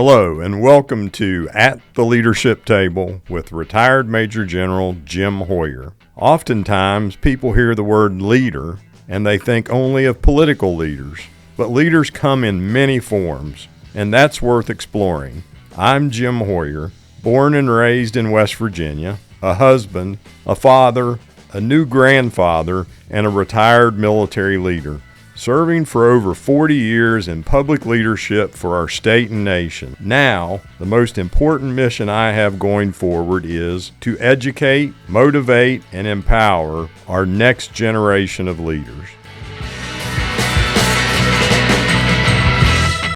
Hello, and welcome to At the Leadership Table with retired Major General Jim Hoyer. Oftentimes, people hear the word leader and they think only of political leaders, but leaders come in many forms, and that's worth exploring. I'm Jim Hoyer, born and raised in West Virginia, a husband, a father, a new grandfather, and a retired military leader, serving for over 40 years in public leadership for our state and nation. Now, the most important mission I have going forward is to educate, motivate, and empower our next generation of leaders.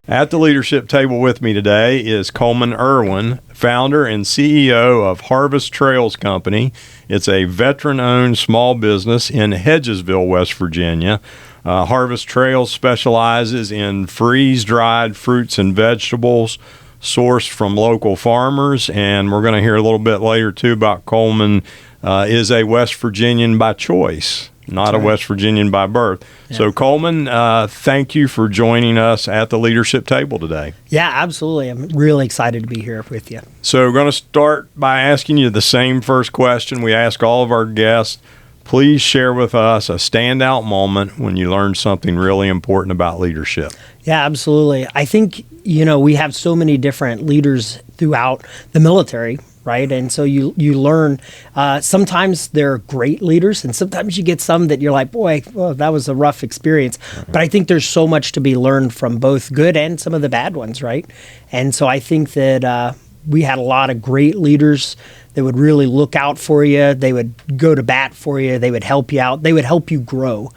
At the leadership table with me today is Coleman Erwin, founder and CEO of Harvest Trails Company. It's a veteran-owned small business in Hedgesville, West Virginia. Harvest Trails specializes in freeze-dried fruits and vegetables sourced from local farmers, and we're going to hear a little bit later, too, about Coleman is a West Virginian by choice, not a West Virginian by birth. Yeah. So, Coleman, thank you for joining us at the leadership table today. Yeah, absolutely. I'm really excited to be here with you. So, we're going to start by asking you the same first question we ask all of our guests. Please share with us a standout moment when you learned something really important about leadership. Yeah, absolutely. I think, we have so many different leaders throughout the military, right? And so you learn, sometimes they're great leaders, and sometimes you get some that you're like, boy, well, that was a rough experience. Mm-hmm. But I think there's so much to be learned from both good and some of the bad ones, right? And so I think that we had a lot of great leaders that would really look out for you. They would go to bat for you. They would help you out. They would help you grow.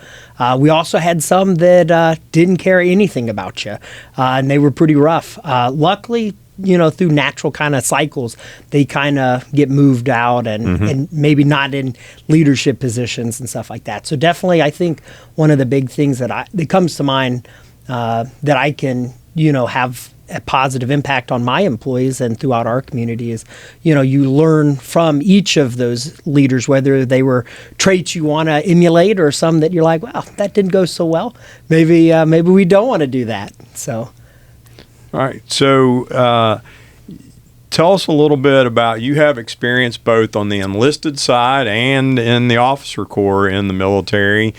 We also had some that didn't care anything about you, and they were pretty rough. Luckily, through natural kind of cycles, they kind of get moved out and maybe not in leadership positions and stuff like that. So definitely, I think one of the big things that comes to mind that I can, have a positive impact on my employees and throughout our community is, you learn from each of those leaders, whether they were traits you want to emulate or some that you're like, wow, that didn't go so well. Maybe we don't want to do that. So. All right. So tell us a little bit about, you have experience both on the enlisted side and in the officer corps in the military.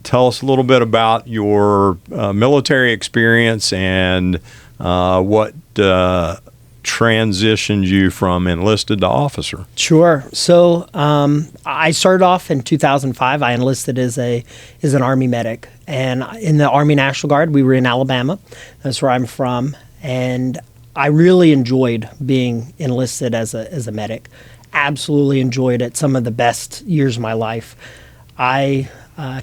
Tell us a little bit about your military experience and what transitioned you from enlisted to officer. Sure. So I started off in 2005. I enlisted as an Army medic, and in the Army National Guard, we were in Alabama. That's where I'm from, and I really enjoyed being enlisted as a medic. Absolutely enjoyed it. Some of the best years of my life. I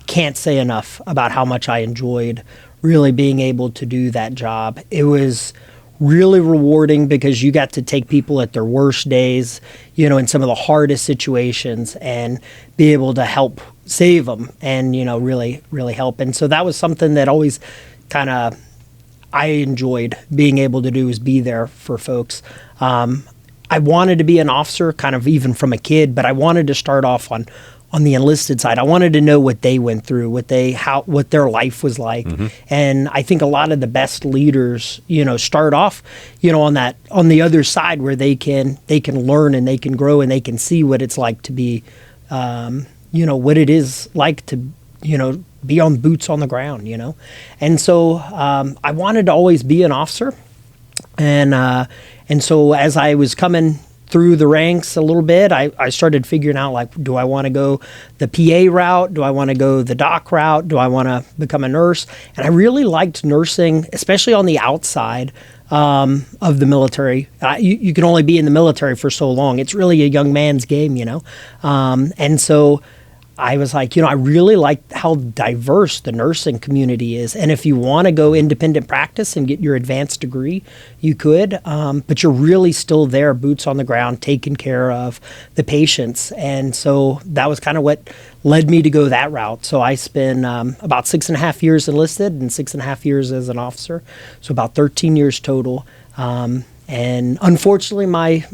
can't say enough about how much I enjoyed really being able to do that job. It was really rewarding because you got to take people at their worst days, in some of the hardest situations, and be able to help save them and, really, really help. And so that was something that always kind of I enjoyed being able to do, is be there for folks. I wanted to be an officer kind of even from a kid, but I wanted to start off on the enlisted side. I wanted to know what they went through, what their life was like. Mm-hmm. And I think a lot of the best leaders, start off, on the other side where they can learn and they can grow and they can see what it's like to be, what it is like to, be on boots on the ground, And so I wanted to always be an officer. And so as I was coming through the ranks a little bit, I started figuring out, like, do I want to go the PA route? Do I want to go the doc route? Do I want to become a nurse? And I really liked nursing, especially on the outside of the military. You can only be in the military for so long. It's really a young man's game, And so I was like, I really like how diverse the nursing community is. And if you want to go independent practice and get your advanced degree, you could, but you're really still there, boots on the ground, taking care of the patients. And so that was kind of what led me to go that route. So I spent about 6.5 years enlisted and 6.5 years as an officer. So about 13 years total. And unfortunately, my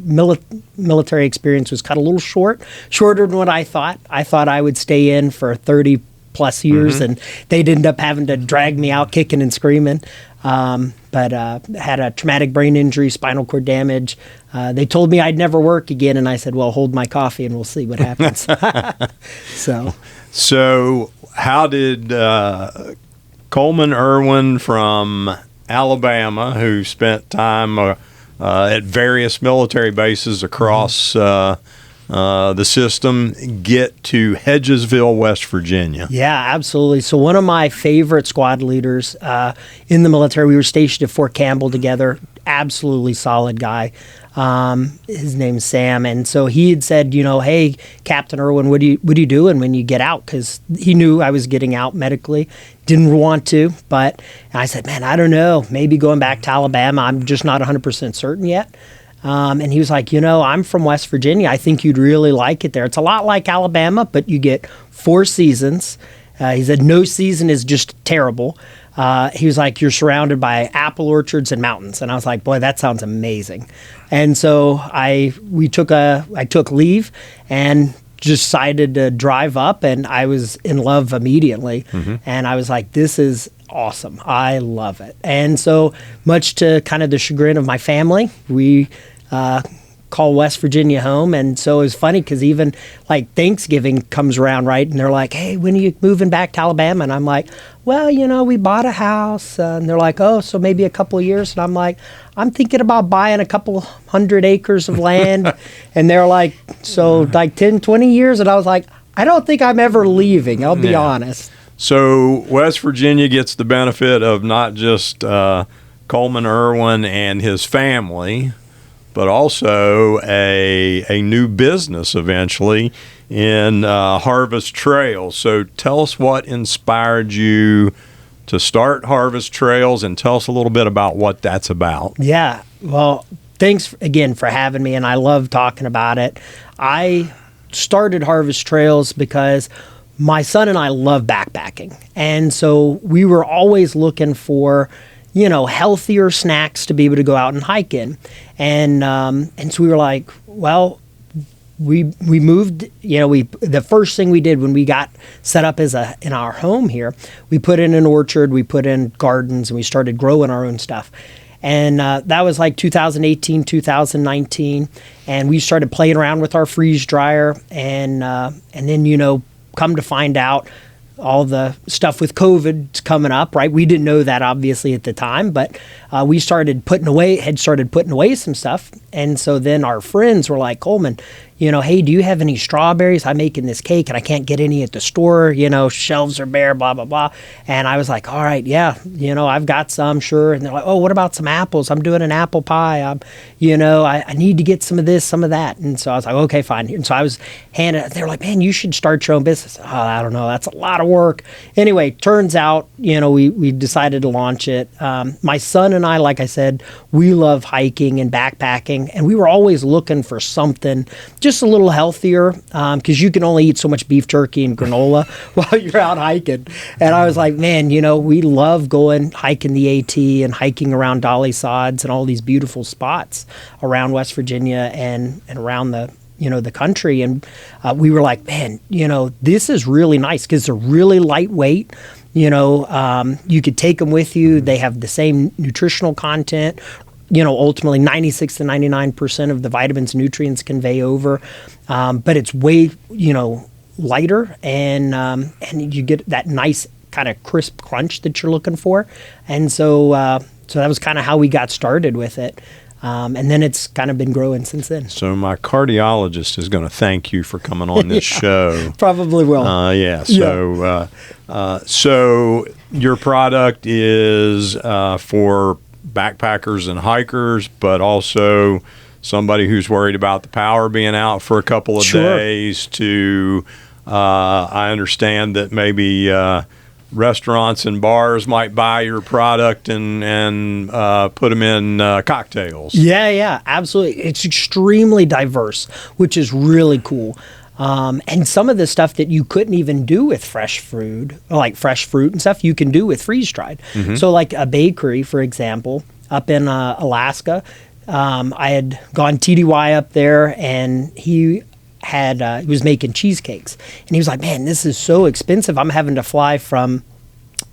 military experience was cut a little shorter than what I thought. I thought I would stay in for 30 plus years, and they'd end up having to drag me out kicking and screaming. But had a traumatic brain injury, spinal cord damage. They told me I'd never work again, and I said, well, hold my coffee and we'll see what happens. So how did Coleman Erwin from Alabama, who spent time at various military bases across the system, get to Hedgesville, West Virginia? Yeah, absolutely. So one of my favorite squad leaders in the military, we were stationed at Fort Campbell together, absolutely solid guy. His name's Sam. And so he had said, hey, Captain Erwin, what are you doing when you get out? Because he knew I was getting out medically. Didn't want to, but I said, man, I don't know. Maybe going back to Alabama. I'm just not 100% certain yet. And he was like, I'm from West Virginia. I think you'd really like it there. It's a lot like Alabama, but you get 4 seasons. He said no season is just terrible. He was like, you're surrounded by apple orchards and mountains. And I was like, boy, that sounds amazing. And so I took leave and decided to drive up, and I was in love immediately. And I was like, this is awesome. I love it. And so much to kind of the chagrin of my family, we call West Virginia home. And so it was funny because even like Thanksgiving comes around, right? And they're like, hey, when are you moving back to Alabama? And I'm like, well, we bought a house. And they're like, oh, so maybe a couple of years. And I'm like, I'm thinking about buying a couple 100 acres of land. And they're like, so like 10, 20 years? And I was like, I don't think I'm ever leaving. I'll be honest. So West Virginia gets the benefit of not just Coleman Erwin and his family, but also a new business eventually in Harvest Trails. So tell us what inspired you to start Harvest Trails, and tell us a little bit about what that's about. Yeah, well, thanks again for having me, and I love talking about it. I started Harvest Trails because my son and I love backpacking, and so we were always looking for healthier snacks to be able to go out and hike in. And so we were like, well, we moved, the first thing we did when we got set up in our home here, we put in an orchard, we put in gardens, and we started growing our own stuff. And that was like 2018, 2019. And we started playing around with our freeze dryer. And then, come to find out, all the stuff with COVID coming up, right? We didn't know that obviously at the time, but we started putting away some stuff. And so then our friends were like, Coleman, hey, do you have any strawberries? I'm making this cake and I can't get any at the store, shelves are bare, blah, blah, blah. And I was like, all right, yeah, I've got some, sure. And they're like, oh, what about some apples? I'm doing an apple pie. I need to get some of this, some of that. And so I was like, okay, fine. And so I was they were like, man, you should start your own business. Oh, I don't know. That's a lot of work. Anyway, turns out, we decided to launch it. My son and I, like I said, we love hiking and backpacking, and we were always looking for something just a little healthier, because you can only eat so much beef jerky and granola while you're out hiking. And I was like, man, we love going hiking the AT and hiking around Dolly Sods and all these beautiful spots around West Virginia and around the country. And we were like, man, this is really nice because they're really lightweight. You could take them with you. They have the same nutritional content. Ultimately 96 to 99% of the vitamins and nutrients convey over. But it's way, lighter, and you get that nice kind of crisp crunch that you're looking for. And so that was kind of how we got started with it. And then it's kind of been growing since then. So my cardiologist is going to thank you for coming on this show. Probably will. So your product is for backpackers and hikers, but also somebody who's worried about the power being out for a couple of days to, I understand that maybe restaurants and bars might buy your product and put them in cocktails. Yeah, absolutely. It's extremely diverse, which is really cool. And some of the stuff that you couldn't even do with fresh fruit, like fresh fruit and stuff, you can do with freeze-dried. So like a bakery, for example, up in Alaska, I had gone TDY up there, and he was making cheesecakes, and he was like, man, this is so expensive. I'm having to fly from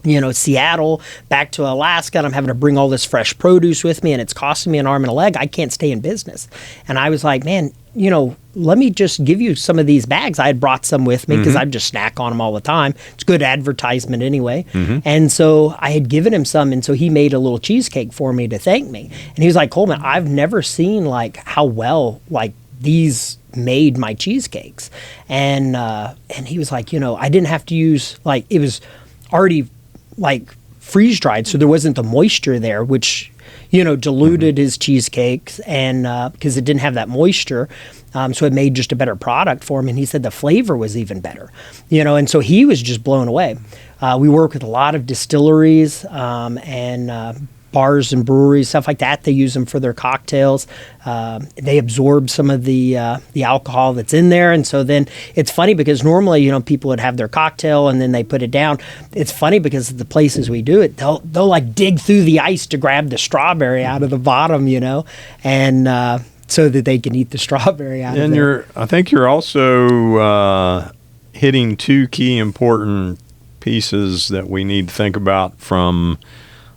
Seattle back to Alaska, and I'm having to bring all this fresh produce with me, and it's costing me an arm and a leg. I can't stay in business. And I was like, man, let me just give you some of these bags. I had brought some with me because I'd just snack on them all the time. It's good advertisement anyway. And so I had given him some, and so he made a little cheesecake for me to thank me. And he was like, Coleman, I've never seen like how well like these made my cheesecakes. And he was like, I didn't have to use, like, it was already like freeze dried, so there wasn't the moisture there, which diluted his cheesecakes, and because it didn't have that moisture, so it made just a better product for him. And he said the flavor was even better, and so he was just blown away. We work with a lot of distilleries and bars and breweries, stuff like that. They use them for their cocktails. They absorb some of the alcohol that's in there. And so then it's funny because normally, people would have their cocktail and then they put it down. It's funny because the places we do it, they'll like dig through the ice to grab the strawberry out of the bottom, and so that they can eat the strawberry out of it. I think you're also hitting two key important pieces that we need to think about from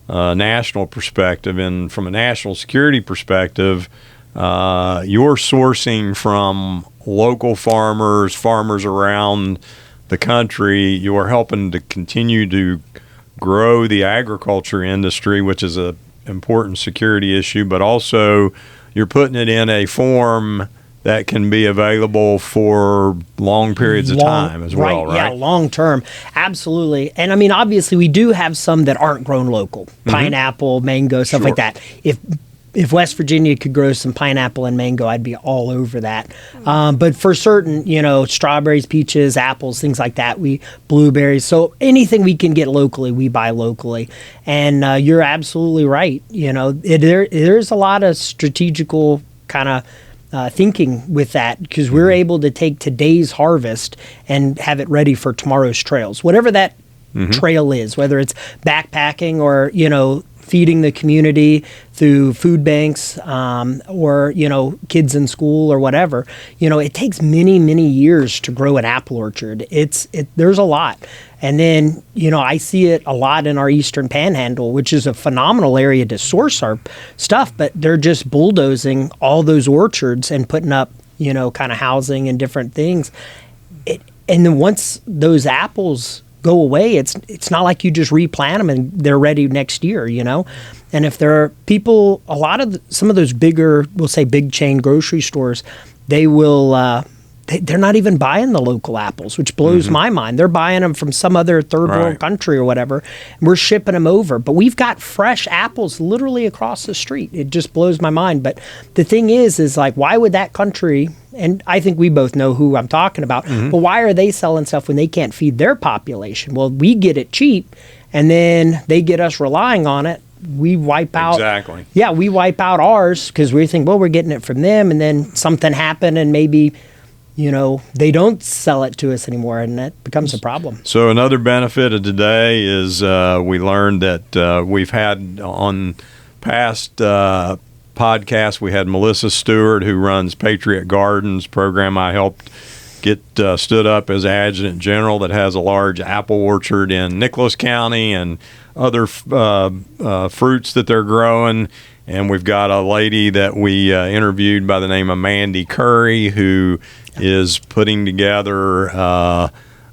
national perspective, and from a national security perspective, you're sourcing from local farmers around the country. You're helping to continue to grow the agriculture industry, which is an important security issue, but also you're putting it in a form that can be available for long periods of time as well, right? Yeah, long term. Absolutely. And I mean, obviously, we do have some that aren't grown local. Pineapple, mango, stuff like that. If West Virginia could grow some pineapple and mango, I'd be all over that. But for certain, strawberries, peaches, apples, things like that, blueberries. So anything we can get locally, we buy locally. And you're absolutely right. There's a lot of strategical kind of thinking with that, because we're able to take today's harvest and have it ready for tomorrow's trails, whatever that trail is, whether it's backpacking or feeding the community through food banks, or kids in school or whatever. It takes many years to grow an apple orchard. There's a lot. And then, I see it a lot in our Eastern Panhandle, which is a phenomenal area to source our stuff, but they're just bulldozing all those orchards and putting up, kind of housing and different things. And then once those apples go away, it's not like you just replant them and they're ready next year, And if there are people, some of those bigger, we'll say big chain grocery stores, they will, they're not even buying the local apples, which blows my mind. They're buying them from some other third world country or whatever. And we're shipping them over. But we've got fresh apples literally across the street. It just blows my mind. But the thing is like, why would that country, and I think we both know who I'm talking about, but why are they selling stuff when they can't feed their population? Well, we get it cheap, and then they get us relying on it. We wipe out. Exactly. Yeah, we wipe out ours because we think, well, we're getting it from them, and then something happened, and maybe they don't sell it to us anymore, and that becomes a problem. So another benefit of today is we learned that we've had on past podcasts, we had Melissa Stewart, who runs Patriot Gardens program I helped get stood up as adjutant general, that has a large apple orchard in Nicholas County and other fruits that they're growing. And we've got a lady that we interviewed by the name of Mandy Curry, who is putting together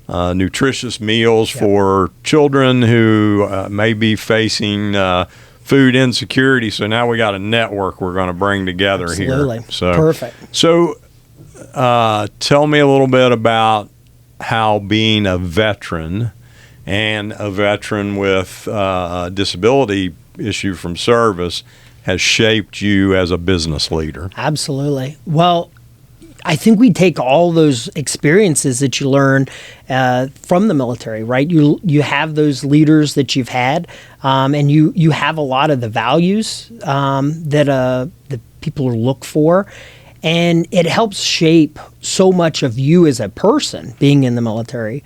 nutritious meals for children who may be facing food insecurity. So now we got a network we're going to bring together here. So perfect. So tell me a little bit about how being a veteran, and a veteran with a disability issue from service, has shaped you as a business leader. Absolutely. Well, I think we take all those experiences that you learn from the military, right? You have those leaders that you've had, and you have a lot of the values that people look for, and it helps shape so much of you as a person being in the military.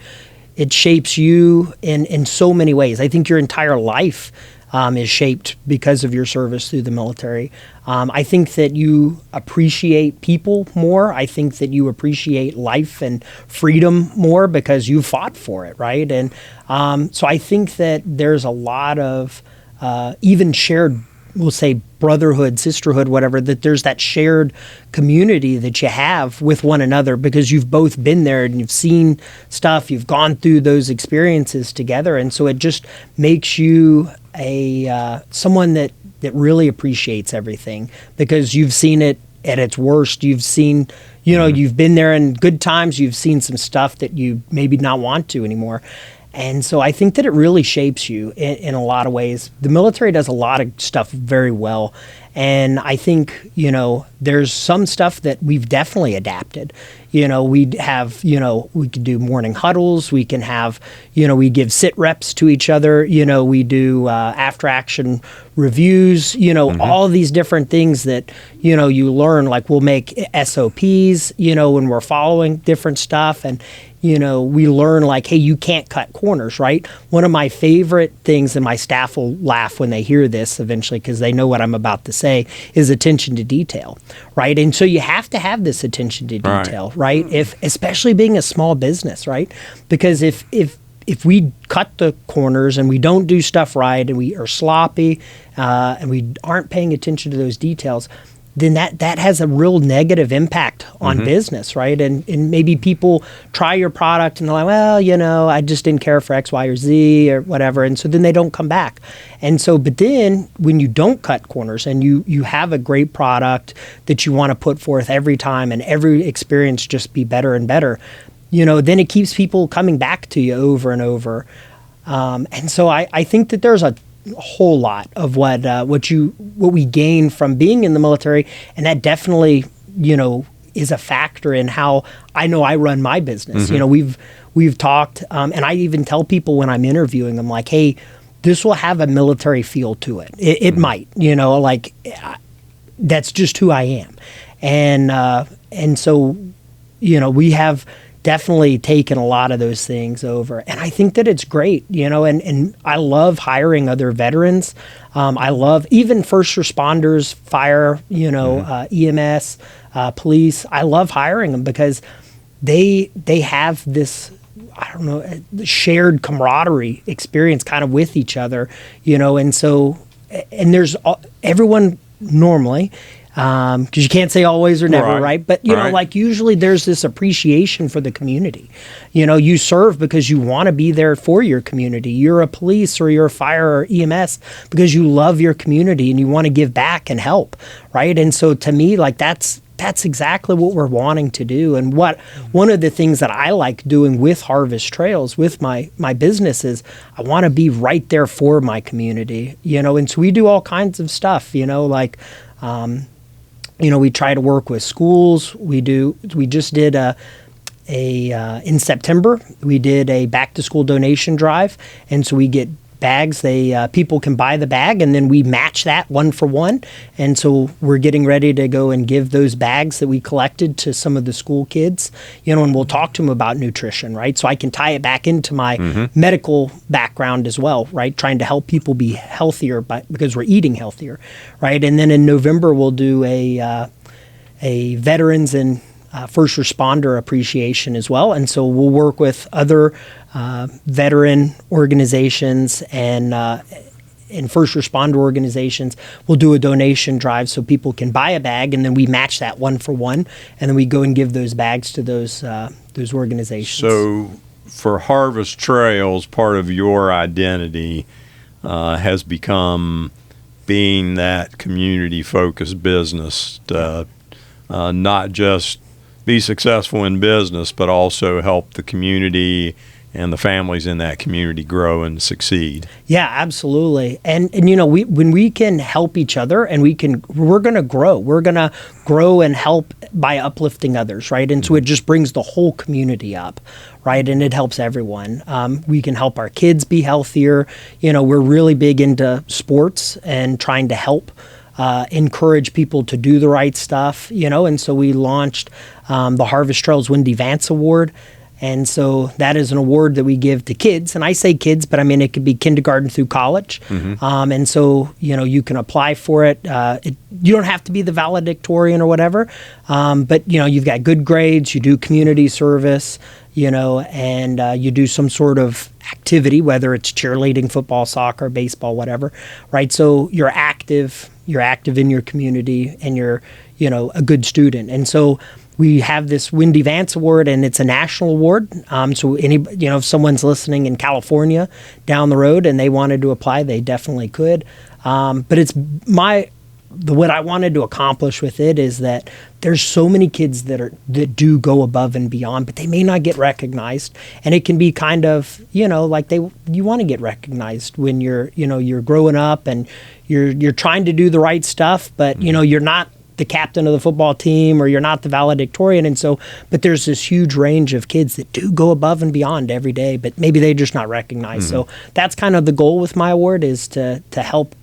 It shapes you in so many ways. I think your entire life is shaped because of your service through the military. I think that you appreciate people more. I think that you appreciate life and freedom more because you fought for it, right? And so I think that there's a lot of even shared, we'll say, brotherhood, sisterhood, whatever, that there's that shared community that you have with one another because you've both been there and you've seen stuff, you've gone through those experiences together. And so it just makes you someone that really appreciates everything because you've seen it at its worst. You've seen, you've been there in good times. You've seen some stuff that you maybe not want to anymore. And so I think that it really shapes you in a lot of ways. The military does a lot of stuff very well. And I think, there's some stuff that we've definitely adapted. We'd have, we could do morning huddles. We can have, we give sit reps to each other. We do after action reviews, all these different things that, you learn. Like we'll make SOPs, when we're following different stuff. And, we learn like, hey, you can't cut corners, right? One of my favorite things, and my staff will laugh when they hear this eventually because they know what I'm about to say, is attention to detail, right? And so you have to have this attention to detail, right? Especially being a small business, right? Because if we cut the corners and we don't do stuff right and we are sloppy and we aren't paying attention to those details, then that has a real negative impact on business, right? And maybe people try your product and they're like, well, I just didn't care for X, Y, or Z or whatever. And so then they don't come back. And so, but then when you don't cut corners and you have a great product that you want to put forth every time and every experience just be better and better, then it keeps people coming back to you over and over. And so I think that there's a whole lot of what we gain from being in the military, and that definitely is a factor in how I know I run my business. We've talked, and I even tell people when I'm interviewing them, like, hey, this will have a military feel to it. It might, like that's just who I am, and so we have definitely taken a lot of those things over. And I think that it's great, and I love hiring other veterans. I love even first responders, fire, EMS, police. I love hiring them because they have this, shared camaraderie experience kind of with each other, and so, and there's everyone normally, because you can't say always or never, right? But, like usually there's this appreciation for the community. You serve because you want to be there for your community. You're a police or you're a fire or EMS because you love your community and you want to give back and help, right? And so to me, like that's exactly what we're wanting to do. And one of the things that I like doing with Harvest Trails, with my business, is I want to be right there for my community, and so we do all kinds of stuff, like, we try to work with schools. We just did in September, we did a back to school donation drive. And so we get bags. People can buy the bag and then we match that 1 for 1. And so we're getting ready to go and give those bags that we collected to some of the school kids, and we'll talk to them about nutrition, right? So I can tie it back into my medical background as well, right? Trying to help people be healthier because we're eating healthier, right? And then in November, we'll do a veterans and first responder appreciation as well. And so we'll work with other veteran organizations and first responder organizations. We'll do a donation drive so people can buy a bag, and then we match that 1 for 1, and then we go and give those bags to those organizations. So for Harvest Trails, part of your identity has become being that community-focused business, not just be successful in business, but also help the community and the families in that community grow and succeed. Yeah, absolutely. And when we can help each other and we're going to grow. We're going to grow and help by uplifting others, right? And so it just brings the whole community up, right? And it helps everyone. We can help our kids be healthier. We're really big into sports and trying to help encourage people to do the right stuff, and so we launched the Harvest Trails Wendy Vance Award. And so that is an award that we give to kids. And I say kids, but I mean, it could be kindergarten through college. And so, you can apply for it. You don't have to be the valedictorian or whatever. But, you've got good grades, you do community service, and you do some sort of activity, whether it's cheerleading, football, soccer, baseball, whatever, right? So you're active in your community, and you're, a good student. And so we have this Wendy Vance Award, and it's a national award. So if someone's listening in California down the road and they wanted to apply, they definitely could. But it's what I wanted to accomplish with it is that there's so many kids that do go above and beyond, but they may not get recognized. And it can be kind of, like you want to get recognized when you're growing up and you're trying to do the right stuff, but you're not the captain of the football team, or you're not the valedictorian. And so, but there's this huge range of kids that do go above and beyond every day, but maybe they're just not recognized. So that's kind of the goal with my award, is to help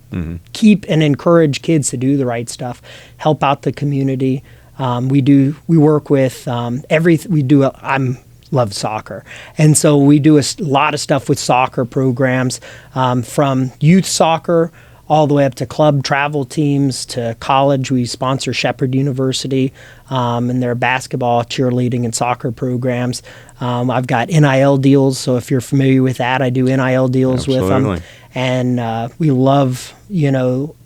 keep and encourage kids to do the right stuff, help out the community. We work with I love soccer. And so we do a lot of stuff with soccer programs, from youth soccer all the way up to club travel teams to college. We sponsor Shepherd University and their basketball, cheerleading, and soccer programs. I've got NIL deals, so if you're familiar with that, I do NIL deals with them. And we love,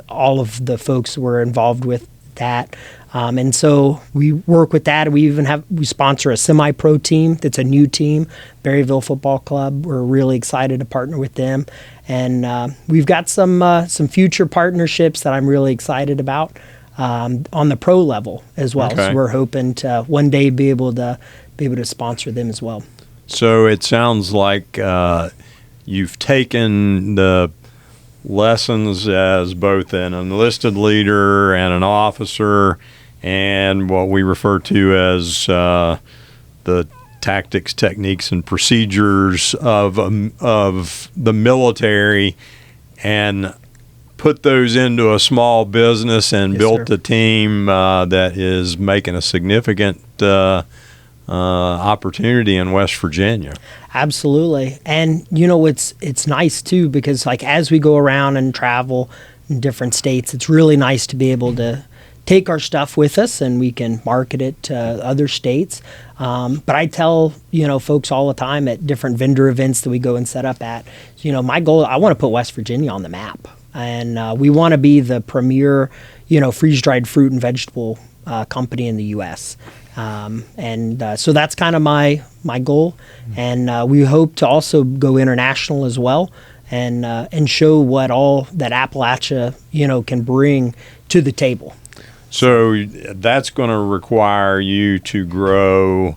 all of the folks who are involved with that. And so we work with that. We sponsor a semi-pro team that's a new team, Berryville Football Club. We're really excited to partner with them. And we've got some future partnerships that I'm really excited about on the pro level as well. Okay. So we're hoping to one day be able to sponsor them as well. So it sounds like you've taken the lessons as both an enlisted leader and an officer, and what we refer to as the tactics, techniques, and procedures of the military, and put those into a small business and built a team that is making a significant opportunity in West Virginia. Absolutely. And it's nice too, because as we go around and travel in different states, it's really nice to be able to take our stuff with us and we can market it to other states. But I tell, folks all the time at different vendor events that we go and set up at, my goal, I want to put West Virginia on the map. And we want to be the premier, freeze-dried fruit and vegetable company in the U.S. So that's kind of my goal. And we hope to also go international as well, and show what all that Appalachia, can bring to the table. So that's going to require you to grow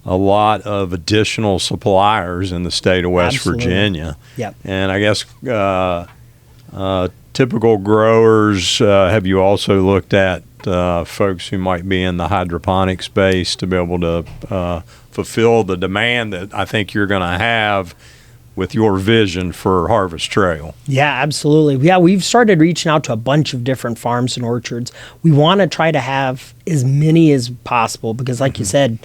a lot of additional suppliers in the state of West Virginia. Yep. And I guess typical growers, have you also looked at folks who might be in the hydroponic space to be able to fulfill the demand that I think you're going to have with your vision for Harvest Trail? Yeah, absolutely. Yeah, we've started reaching out to a bunch of different farms and orchards. We want to try to have as many as possible because, like you said,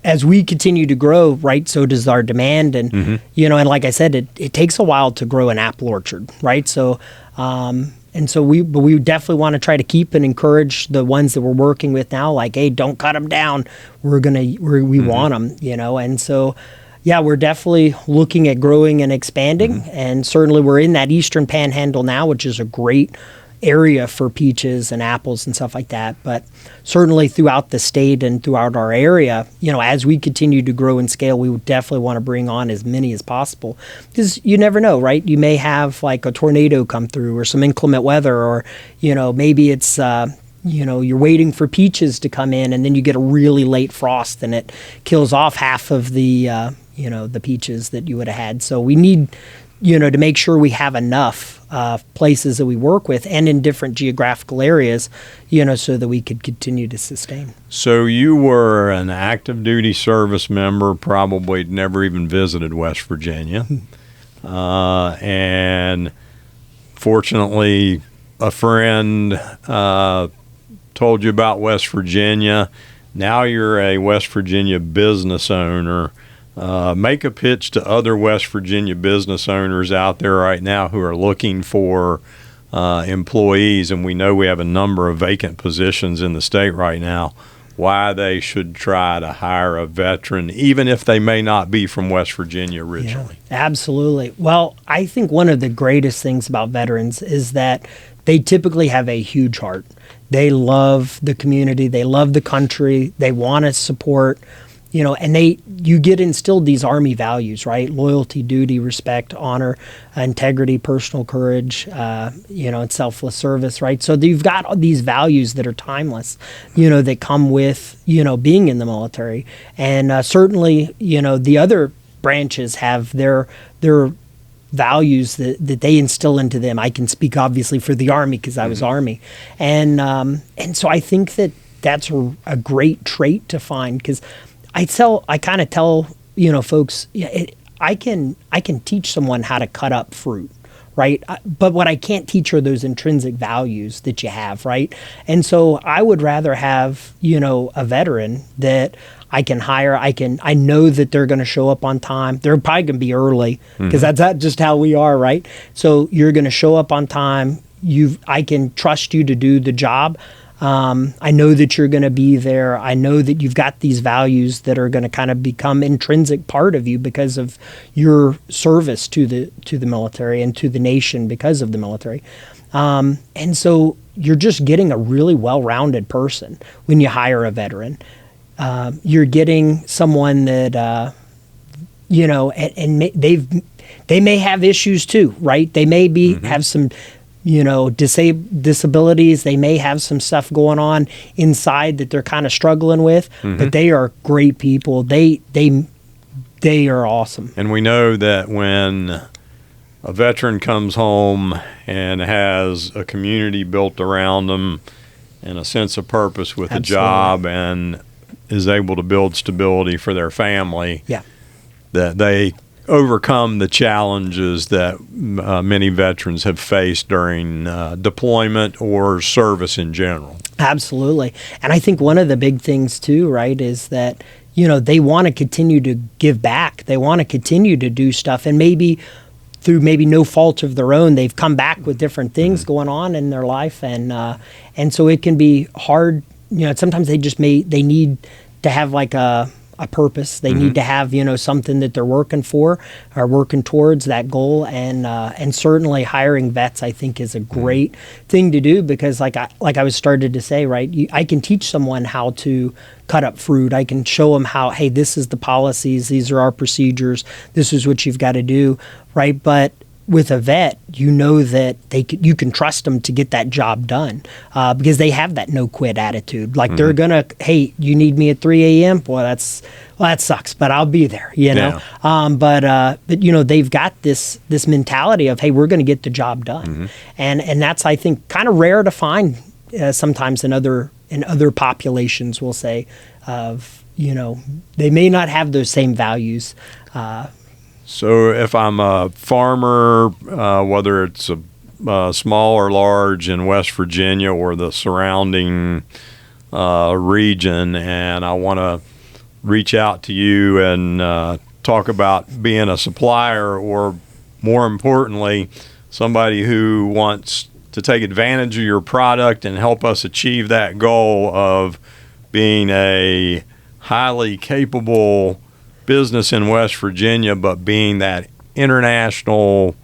as we continue to grow, right, so does our demand. And, and like I said, it takes a while to grow an apple orchard, right? So, we definitely want to try to keep and encourage the ones that we're working with now, like, hey, don't cut them down. We want them, and so, yeah, we're definitely looking at growing and expanding, and certainly we're in that Eastern Panhandle now, which is a great area for peaches and apples and stuff like that. But certainly throughout the state and throughout our area, as we continue to grow and scale, we would definitely want to bring on as many as possible, because you never know, right? You may have like a tornado come through or some inclement weather, or maybe it's you're waiting for peaches to come in, and then you get a really late frost and it kills off half of the the peaches that you would have had. So we need to make sure we have enough places that we work with and in different geographical areas, so that we could continue to sustain. So you were an active duty service member, probably never even visited West Virginia. And fortunately, a friend told you about West Virginia. Now you're a West Virginia business owner. Make a pitch to other West Virginia business owners out there right now who are looking for employees, and we know we have a number of vacant positions in the state right now, why they should try to hire a veteran, even if they may not be from West Virginia originally. Yeah, absolutely. Well, I think one of the greatest things about veterans is that they typically have a huge heart. They love the community. They love the country. They want to support, and you get instilled these Army values, right? Loyalty, duty, respect, honor, integrity, personal courage, and selfless service, right? So you've got all these values that are timeless, that come with, being in the military. And certainly, the other branches have their values that they instill into them. I can speak obviously for the Army because I was Army. And so I think that's a great trait to find, because I kind of tell folks, I can teach someone how to cut up fruit, right? But what I can't teach are those intrinsic values that you have, right? And so I would rather have a veteran that I can hire. I know that they're going to show up on time. They're probably going to be early because that's just how we are, right? So you're going to show up on time. I can trust you to do the job. I know that you're going to be there. I know that you've got these values that are going to kind of become intrinsic part of you because of your service to the military and to the nation because of the military. And so you're just getting a really well-rounded person when you hire a veteran. You're getting someone that, they may have issues too, right? They may have some, disabilities. They may have some stuff going on inside that they're kind of struggling with, but they are great people. They are awesome. And we know that when a veteran comes home and has a community built around them and a sense of purpose with the job and is able to build stability for their family, that they overcome the challenges that many veterans have faced during deployment or service in general. Absolutely. And I think one of the big things too, right, is that, they want to continue to give back. They want to continue to do stuff, and maybe through no fault of their own, they've come back with different things going on in their life. And so it can be hard. Sometimes they need to have like a purpose. They need to have, something that they're working for or working towards that goal. And certainly hiring vets, I think, is a great thing to do, because like I was started to say, right, I can teach someone how to cut up fruit. I can show them how, hey, this is the policies, these are our procedures, this is what you've got to do, right? But with a vet, that you can trust them to get that job done because they have that no quit attitude. Like they're gonna, hey, you need me at 3 a.m. Well, that sucks, but I'll be there. But they've got this mentality of, hey, we're gonna get the job done, and that's, I think, kind of rare to find sometimes in other populations. We'll say of they may not have those same values. So if I'm a farmer, whether it's a small or large in West Virginia or the surrounding region, and I want to reach out to you and talk about being a supplier, or more importantly, somebody who wants to take advantage of your product and help us achieve that goal of being a highly capable business in West Virginia, but being that international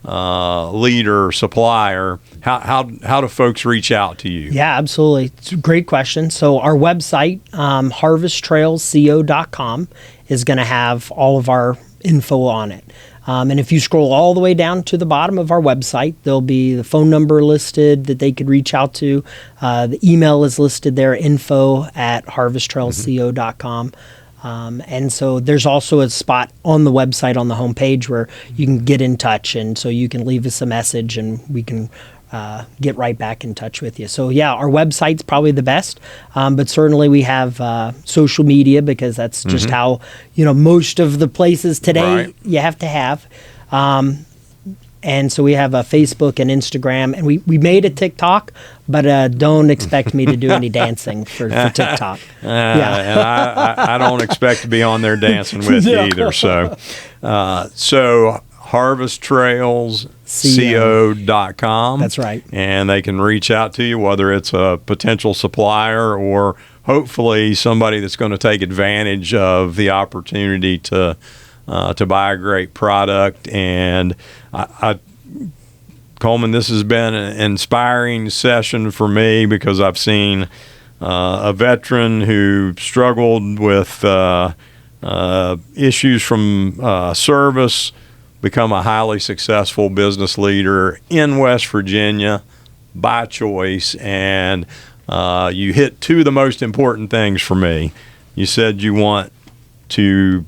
leader, supplier, how do folks reach out to you? Yeah, absolutely. It's a great question. So our website, harvesttrailsco.com, is going to have all of our info on it. And if you scroll all the way down to the bottom of our website, there'll be the phone number listed that they could reach out to. The email is listed there, info@harvesttrailsco.com. And so there's also a spot on the website on the homepage where you can get in touch, and so you can leave us a message and we can get right back in touch with you. So yeah, our website's probably the best, but certainly we have social media, because that's just how most of the places today you have to have. And so we have a Facebook and Instagram, and we made a TikTok, but don't expect me to do any dancing for TikTok. And I don't expect to be on there dancing with you either. So harvesttrailsco.com. That's right. And they can reach out to you, whether it's a potential supplier or hopefully somebody that's going to take advantage of the opportunity to buy a great product. And Coleman, this has been an inspiring session for me because I've seen a veteran who struggled with issues from service become a highly successful business leader in West Virginia by choice. And you hit two of the most important things for me. You said you want to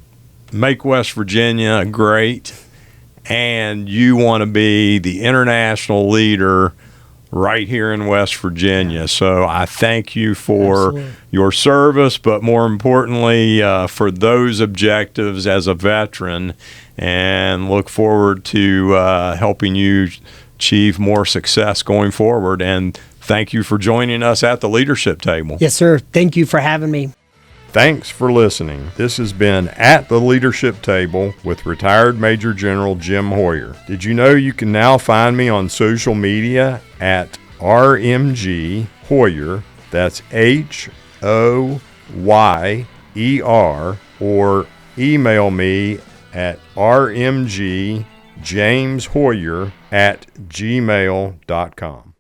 make West Virginia great, and you want to be the international leader right here in West Virginia. So I thank you for your service, but more importantly, for those objectives as a veteran, and look forward to helping you achieve more success going forward. And thank you for joining us at the leadership table. Yes, sir. Thank you for having me. Thanks for listening. This has been At the Leadership Table with retired Major General Jim Hoyer. Did you know you can now find me on social media at RMG Hoyer? That's HOYER, or email me at rmgjameshoyer@gmail.com.